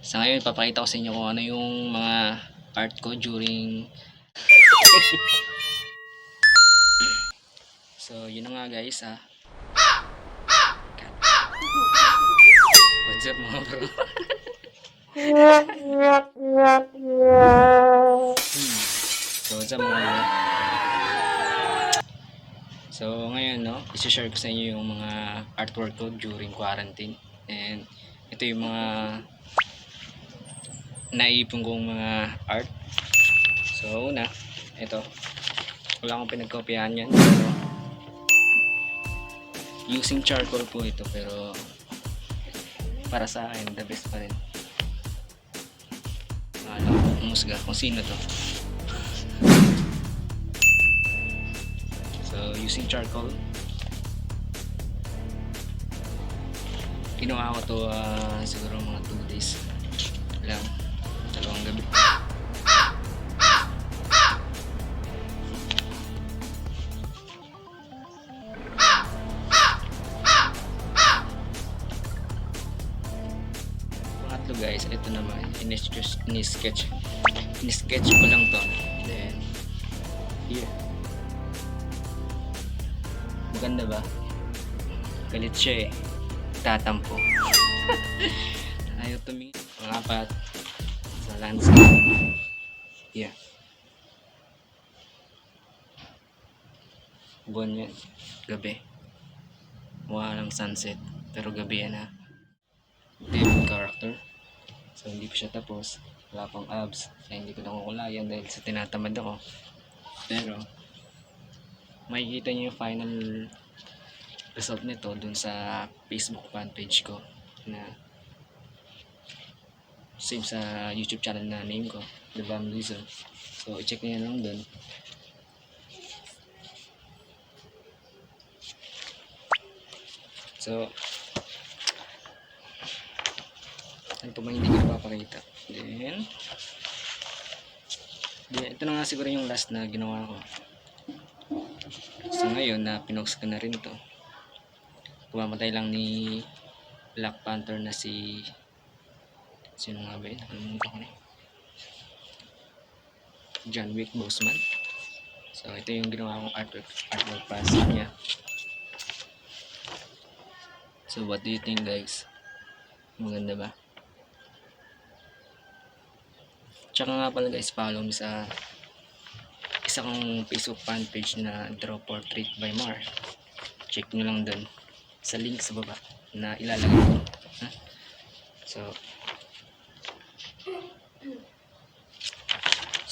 Sa ngayon, papakita ko sa inyo kung ano yung mga art ko during so yun na nga guys what's up mga bro. So what's up mga bro. So ngayon i-share ko sa inyo yung mga artwork ko during quarantine, and ito yung mga naipon kong mga art. So una, ito wala akong pinagkopyahan yan, pero using charcoal po ito, pero para sa akin the best pa rin. Alam ko umusga kung sino to. So using charcoal, ginawa ko to siguro mga 2 days lang, 2 gabi. Pangatlo guys, ito naman in-sketch ko lang to. Then here, maganda ba? Galit siya tatampo. Ayaw tumingin. Pangapat, sa landscape. Yeah. Buwan yan. Gabi. Mukha ng sunset. Pero gabi yan David character. So hindi pa siya tapos. Wala pang abs. Kaya hindi ko nakukulayan dahil sa tinatamad ako. Pero makikita niyo yung final result nito dun sa Facebook fan page ko na same sa YouTube channel na name ko, TheVamLoser. So i-check niyo lang dun. So ano pa ba hindi ko napapakita. Then ito na nga siguro yung last na ginawa ko. So ngayon na pinox ko na rin to. Pumamatay lang ni Black Panther na si sino nga ba yun? Nakalimutan ko na John Wick Boseman. So ito yung ginawa kong artwork para sa kanya. So what do you think guys? Maganda ba? Tsaka nga pala guys, follow me sa isa kong Facebook fan page na Draw Portrait by Mar. Check nyo lang dun sa link sa baba na ilalagay ko.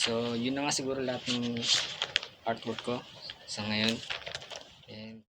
So yun na nga siguro lahat ng artwork ko sa ngayon. And